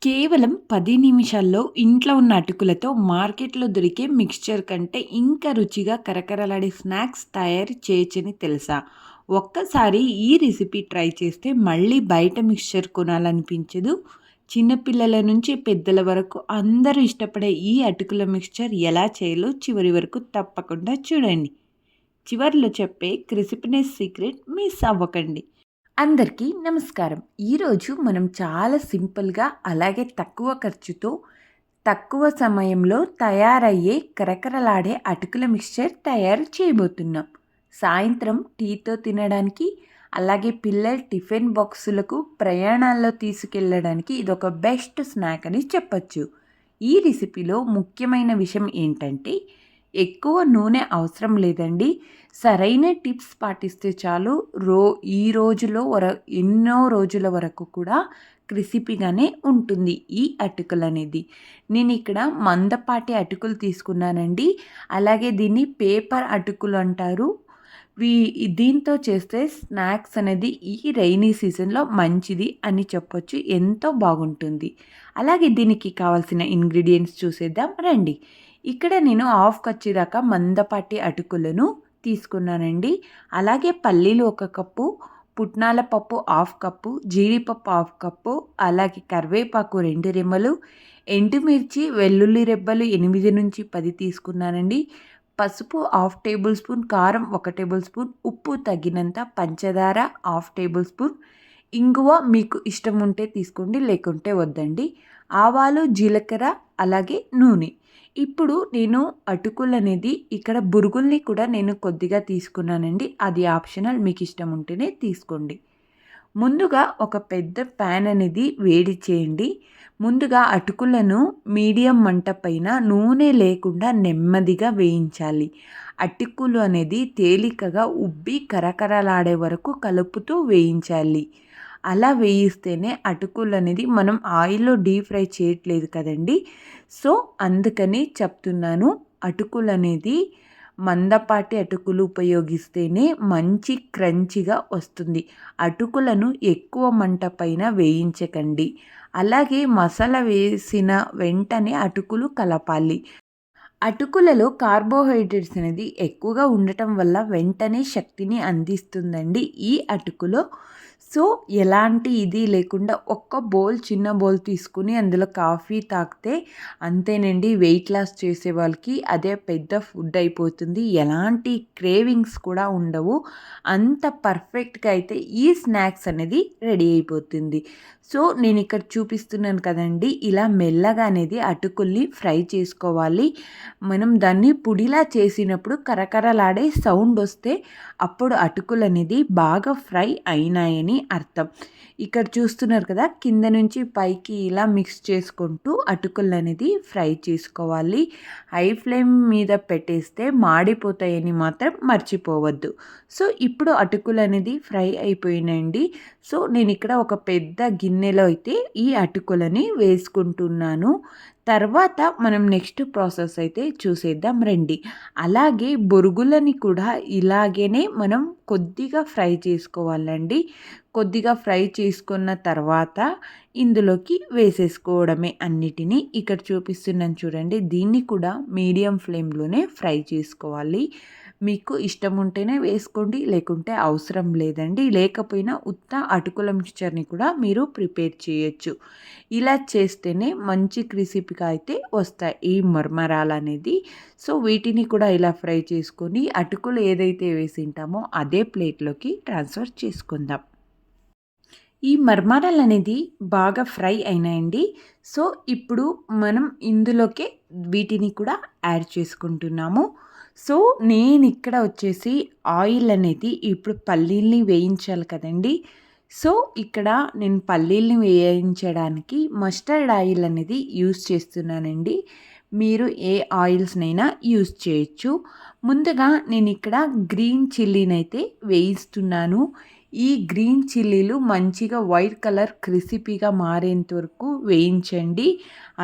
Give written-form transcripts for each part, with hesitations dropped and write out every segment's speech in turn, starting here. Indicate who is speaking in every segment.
Speaker 1: కేవలం 10 నిమిషాల్లో ఇంట్లో ఉన్న అటుకులతో మార్కెట్‌లో దొరికే మిక్స్చర్ కంటే ఇంకా రుచిగా కరకరలాడే స్నాక్స్ తయారు చేయొచ్చని తెలుసా? ఒక్కసారి ఈ రెసిపీ ట్రై చేస్తే మళ్ళీ బయట మిక్స్చర్ కొనాలనిపించదు. చిన్న పిల్లల నుంచి పెద్దల వరకు అందరూ ఇష్టపడే ఈ అటుకుల మిక్స్చర్ ఎలా చేయాలో చివరి వరకు తప్పకుండా చూడండి. చివర్లో చెప్పే క్రిస్పీనెస్ సీక్రెట్ మిస్ అవ్వకండి. అందరికీ నమస్కారం. ఈరోజు మనం చాలా సింపుల్గా అలాగే తక్కువ ఖర్చుతో తక్కువ సమయంలో తయారయ్యే కరకరలాడే అటుకుల మిక్స్చర్ తయారు చేయబోతున్నాం. సాయంత్రం టీతో తినడానికి అలాగే పిల్లల టిఫిన్ బాక్సులకు ప్రయాణాల్లో తీసుకెళ్ళడానికి ఇదొక బెస్ట్ స్నాక్ అని చెప్పచ్చు. ఈ రెసిపీలో ముఖ్యమైన విషయం ఏంటంటే ఎక్కువ నూనె అవసరం లేదండి. సరైన టిప్స్ పాటిస్తే చాలు ఈ రోజులో ఎన్నో రోజుల వరకు కూడా క్రిసిపీగానే ఉంటుంది ఈ అటుకులు అనేది. నేను ఇక్కడ మందపాటి అటుకులు తీసుకున్నానండి. అలాగే దీన్ని పేపర్ అటుకులు అంటారు. వీ దీంతో చేస్తే స్నాక్స్ అనేది ఈ రైనీ సీజన్లో మంచిది అని చెప్పొచ్చు. ఎంతో బాగుంటుంది. అలాగే దీనికి కావాల్సిన ఇంగ్రీడియంట్స్ చూసేద్దాం రండి. ఇక్కడ నేను హాఫ్ కచ్చి దాకా మందపాటి అటుకులను తీసుకున్నానండి. అలాగే పల్లీలు 1 కప్పు, పుట్నాల పప్పు హాఫ్ కప్పు, జీడిపప్పు హాఫ్ కప్పు, అలాగే కరివేపాకు 2 రెమ్మలు, ఎండుమిర్చి వెల్లుల్లి రెబ్బలు 8-10 తీసుకున్నానండి. పసుపు హాఫ్ టేబుల్ స్పూన్, కారం 1 టేబుల్ స్పూన్, ఉప్పు తగినంత, పంచదార హాఫ్ టేబుల్ స్పూన్, ఇంగువ మీకు ఇష్టం ఉంటే తీసుకోండి లేకుంటే వద్దండి, ఆవాలు, జీలకర్ర, అలాగే నూనె. ఇప్పుడు నేను అటుకులు అనేది ఇక్కడ బురుగుల్ని కూడా నేను కొద్దిగా తీసుకున్నానండి. అది ఆప్షనల్, మీకు ఇష్టం ఉంటేనే తీసుకోండి. ముందుగా ఒక పెద్ద ప్యాన్ అనేది వేడి చేయండి. ముందుగా అటుకులను మీడియం మంట పైన నూనె లేకుండా నెమ్మదిగా వేయించాలి. అటుకులు అనేది తేలికగా ఉబ్బి కరకరలాడే వరకు కలుపుతూ వేయించాలి. అలా వేయిస్తేనే అటుకులు అనేది మనం ఆయిల్లో డీప్ ఫ్రై చేయట్లేదు కదండి. సో అందుకని చెప్తున్నాను, అటుకులు అనేది మందపాటి అటుకులు ఉపయోగిస్తేనే మంచి క్రంచిగా వస్తుంది. అటుకులను ఎక్కువ మంట పైన వేయించకండి. అలాగే మసాలా వేసిన వెంటనే అటుకులు కలపాలి. అటుకులలో కార్బోహైడ్రేట్స్ అనేది ఎక్కువగా ఉండటం వల్ల వెంటనే శక్తిని అందిస్తుందండి ఈ అటుకులో. సో ఎలాంటి ఇది లేకుండా చిన్న బౌల్ తీసుకుని అందులో కాఫీ తాగితే అంతేనండి, వెయిట్ లాస్ చేసే వాళ్ళకి అదే పెద్ద ఫుడ్ అయిపోతుంది. ఎలాంటి క్రేవింగ్స్ కూడా ఉండవు. అంత పర్ఫెక్ట్గా అయితే ఈ స్నాక్స్ అనేది రెడీ అయిపోతుంది. సో నేను ఇక్కడ చూపిస్తున్నాను కదండి, ఇలా మెల్లగా అనేది అటుకుల్ని ఫ్రై చేసుకోవాలి. మనం దాన్ని పొడిలా చేసినప్పుడు కరకరలాడే సౌండ్ వస్తే అప్పుడు అటుకులు అనేది బాగా ఫ్రై అయినాయని అర్థం. ఇక్కడ చూస్తున్నారు కదా, కింద నుంచి పైకి ఇలా మిక్స్ చేసుకుంటూ అటుకులు అనేది ఫ్రై చేసుకోవాలి. హై ఫ్లేమ్ మీద పెట్టేస్తే మాడిపోతాయని మాత్రం మర్చిపోవద్దు. సో ఇప్పుడు అటుకులు అనేది ఫ్రై అయిపోయినాయండి. సో నేను ఇక్కడ ఒక పెద్ద గిన్నెలో అయితే ఈ అటుకులని వేసుకుంటున్నాను. తర్వాత మనం నెక్స్ట్ ప్రాసెస్ అయితే చూసేద్దాం రండి. అలాగే బొరుగులని కూడా ఇలాగనే మనం కొద్దిగా ఫ్రై చేసుకోవాలండి. కొద్దిగా ఫ్రై చేసుకున్న తర్వాత ఇందులోకి వేసేసుకోవడమే అన్నిటినీ. ఇక్కడ చూపిస్తున్నాను చూడండి, దీన్ని కూడా మీడియం ఫ్లేమ్లోనే ఫ్రై చేసుకోవాలి. మీకు ఇష్టం ఉంటేనే వేసుకోండి, లేకుంటే అవసరం లేదండి. లేకపోయినా ఉత్త అటుకుల మిక్చర్ని కూడా మీరు ప్రిపేర్ చేయొచ్చు. ఇలా చేస్తేనే మంచి క్రిసిపీగా అయితే వస్తాయి ఈ మర్మరాలు అనేది. సో వీటిని కూడా ఇలా ఫ్రై చేసుకొని అటుకులు ఏదైతే వేసింటామో అదే ప్లేట్లోకి ట్రాన్స్ఫర్ చేసుకుందాం. ఈ మర్మరాలు అనేది బాగా ఫ్రై అయినాయండి. సో ఇప్పుడు మనం ఇందులోకే వీటిని కూడా యాడ్ చేసుకుంటున్నాము. సో నేను ఇక్కడ వచ్చేసి ఆయిల్ అనేది ఇప్పుడు పల్లీల్ని వేయించాలి కదండి. సో ఇక్కడ నేను పల్లీల్ని వేయించడానికి మస్టర్డ్ ఆయిల్ అనేది యూస్ చేస్తున్నానండి. మీరు ఏ ఆయిల్స్నైనా యూస్ చేయొచ్చు. ముందుగా నేను ఇక్కడ గ్రీన్ చిల్లీనైతే వేయిస్తున్నాను. ఈ గ్రీన్ చిల్లీలు మంచిగా వైట్ కలర్ క్రిసిపీగా మారేంత వరకు వేయించండి.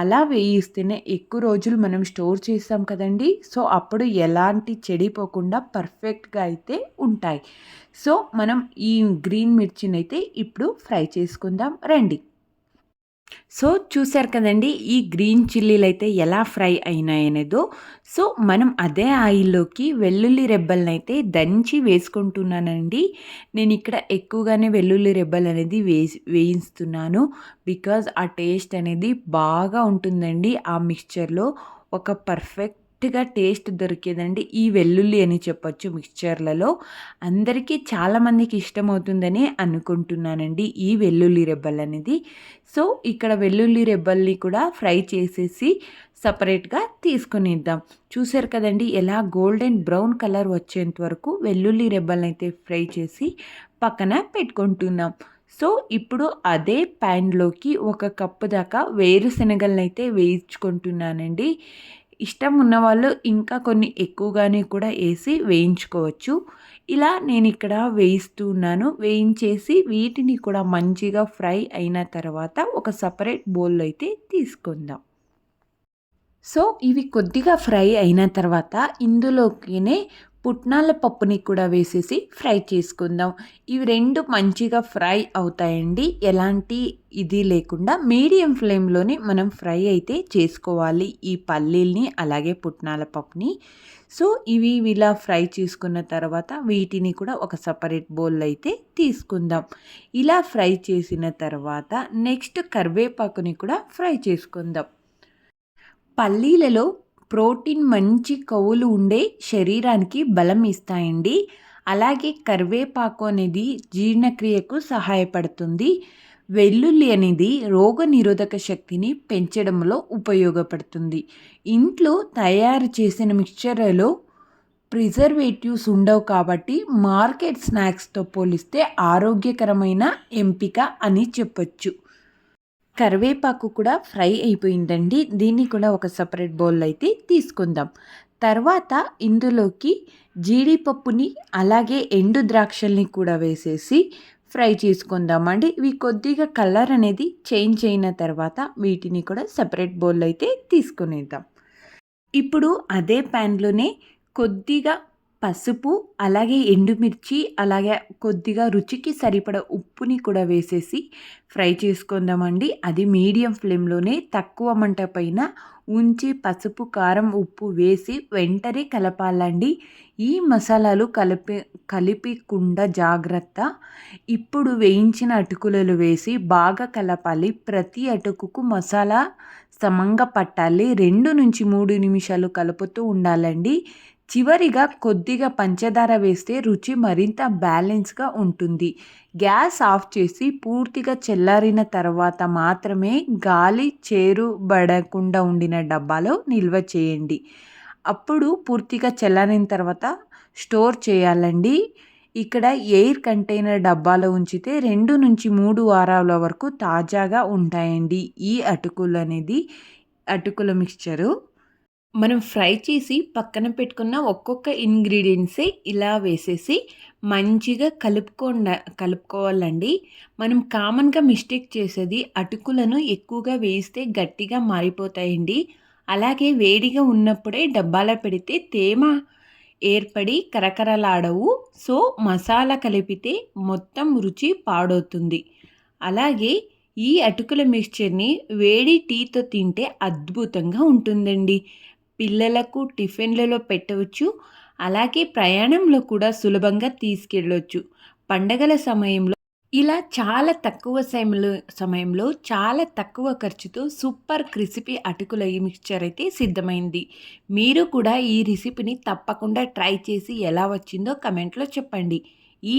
Speaker 1: అలా వేయిస్తేనే ఎక్కువ రోజులు మనం స్టోర్ చేస్తాం కదండి. సో అప్పుడు ఎలాంటి చెడిపోకుండా పర్ఫెక్ట్గా అయితే ఉంటాయి. సో మనం ఈ గ్రీన్ మిర్చిని అయితే ఇప్పుడు ఫ్రై చేసుకుందాం రండి. సో, చూసారు కదండీ! ఈ గ్రీన్ చిల్లీలైతే ఎలా ఫ్రై అయినాయనేదో. సో, మనం అదే ఆయిల్‌లోకి వెల్లుల్లి రెబ్బలనైతే దంచి వేసుకుంటున్నానండి. నేనిక్కడ ఎక్కువగానే వెల్లుల్లి రెబ్బలనేది వేయిస్తున్నాను. బికాజ్ ఆ టేస్ట్ అనేది బాగా ఉంటుందండి ఆ మిక్స్చర్‌లో. ఒక పర్ఫెక్ట్‌గా టేస్ట్ దొరికేదండి ఈ వెల్లుల్లి అని చెప్పొచ్చు మిక్స్చర్‌లలో. అందరికీ చాలామందికి ఇష్టమవుతుందని అనుకుంటున్నానండి ఈ వెల్లుల్లి రెబ్బలనేది. సో, ఇక్కడ వెల్లుల్లి రెబ్బల్ని కూడా ఫ్రై చేసేసి సపరేట్‌గా తీసుకొనిద్దాం. చూసారు కదండీ! ఎలా గోల్డెన్ బ్రౌన్ కలర్ వచ్చేంత వరకు వెల్లుల్లి రెబ్బలనైతే ఫ్రై చేసి పక్కన పెట్టుకుంటున్నాం. సో, ఇప్పుడు అదే ప్యాన్‌లోకి ఒక కప్పు దాకా వేరుశనగలనైతే వేయించుకుంటున్నానండి. ఇష్టం ఉన్నవాళ్ళు ఇంకా కొన్ని ఎక్కువగానే కూడా ఏసి వేయించుకోవచ్చు. ఇలా నేనిక్కడ వేయిస్తూ ఉన్నాను. వేయించేసి వీటిని కూడా మంచిగా ఫ్రై అయిన తర్వాత ఒక సెపరేట్ బౌల్‌లో అయితే తీసుకుందాం. సో, ఇవి కొద్దిగా ఫ్రై అయిన తర్వాత ఇందులోకినే పుట్నాల పప్పుని కూడా వేసేసి ఫ్రై చేసుకుందాం. ఇవి 2 మంచిగా ఫ్రై అవుతాయండి. ఎలాంటి ఇది లేకుండా మీడియం ఫ్లేమ్‌లోనే మనం ఫ్రై అయితే చేసుకోవాలి. ఈ పల్లీల్ని అలాగే పుట్నాల పప్పుని. సో, ఇవి ఇలా ఫ్రై చేసుకున్న తర్వాత వీటిని కూడా ఒక సెపరేట్ బౌల్‌లో అయితే తీసుకుందాం. ఇలా ఫ్రై చేసిన తర్వాత నెక్స్ట్ కరివేపాకుని కూడా ఫ్రై చేసుకుందాం. పల్లీలలో ప్రోటీన్ మంచి కొవ్వులు ఉండే శరీరానికి బలం ఇస్తాయండి. అలాగే కరివేపాకు అనేది జీర్ణక్రియకు సహాయపడుతుంది. వెల్లుల్లి అనేది రోగనిరోధక శక్తిని పెంచడంలో ఉపయోగపడుతుంది. ఇంట్లో తయారు చేసిన మిక్చర్లలో ప్రిజర్వేటివ్స్ ఉండవు కాబట్టి మార్కెట్ స్నాక్స్తో పోలిస్తే ఆరోగ్యకరమైన ఎంపిక అని చెప్పొచ్చు. కరివేపాకు కూడా ఫ్రై అయిపోయిందండి. దీన్ని కూడా ఒక సెపరేట్ బౌల్‌లో అయితే తీసుకుందాం. తర్వాత ఇందులోకి జీడిపప్పుని అలాగే ఎండు ద్రాక్షల్ని కూడా వేసేసి ఫ్రై చేసుకుందామండి. ఇవి కొద్దిగా కలర్ అనేది చేంజ్ అయిన తర్వాత వీటిని కూడా సెపరేట్ బౌల్‌లో అయితే తీసుకునేద్దాం. ఇప్పుడు అదే ప్యాన్‌లోనే కొద్దిగా పసుపు, అలాగే ఎండుమిర్చి, అలాగే కొద్దిగా రుచికి సరిపడ ఉప్పుని కూడా వేసేసి ఫ్రై చేసుకుందామండి. అది మీడియం ఫ్లేమ్‌లోనే తక్కువ మంట పైన ఉంచి పసుపు, కారం, ఉప్పు వేసి వెంటనే కలపాలండి. ఈ మసాలాలు కలిపకుండా జాగ్రత్త. ఇప్పుడు వేయించిన అటుకులలు వేసి బాగా కలపాలి. ప్రతి అటుకుకు మసాలా సమంగా పట్టాలి. 2-3 నిమిషాలు కలుపుతూ ఉండాలండి. చివరిగా కొద్దిగా పంచదార వేస్తే రుచి మరింత బ్యాలెన్స్‌గా ఉంటుంది. గ్యాస్ ఆఫ్ చేసి పూర్తిగా చల్లారిన తర్వాత మాత్రమే గాలి చేరుబడకుండా ఉండిన డబ్బాలో నిల్వ చేయండి. అప్పుడు పూర్తిగా చల్లారిన తర్వాత స్టోర్ చేయాలండి. ఇక్కడ ఎయిర్ కంటైనర్ డబ్బాలో ఉంచితే 2-3 వారాల వరకు తాజాగా ఉంటాయండి. ఈ అటుకుల మిక్స్చరు. మనం ఫ్రై చేసి పక్కన పెట్టుకున్న ఒక్కొక్క ఇంగ్రీడియెంట్సే ఇలా వేసేసి మంచిగా కలుపుకోవాలండి. మనం కామన్‌గా మిస్టేక్ చేసేది అటుకులను ఎక్కువగా వేయిస్తే గట్టిగా మారిపోతాయండి. అలాగే వేడిగా ఉన్నప్పుడే డబ్బాలో పెడితే తేమ ఏర్పడి కరకరలాడవు. సో, మసాలా కలిపితే మొత్తం రుచి పాడవుతుంది. అలాగే ఈ అటుకుల మిక్స్చర్‌ని వేడి టీతో తింటే అద్భుతంగా ఉంటుందండి. పిల్లలకు టిఫిన్‌లలో పెట్టవచ్చు. అలాగే ప్రయాణంలో కూడా సులభంగా తీసుకెళ్ళొచ్చు. పండగల సమయంలో ఇలా చాలా తక్కువ సమయంలో చాలా తక్కువ ఖర్చుతో సూపర్ క్రిస్పీ అటుకుల ఈ మిక్స్చర్ అయితే సిద్ధమైంది. మీరు కూడా ఈ రెసిపీని తప్పకుండా ట్రై చేసి ఎలా వచ్చిందో కమెంట్‌లో చెప్పండి. ఈ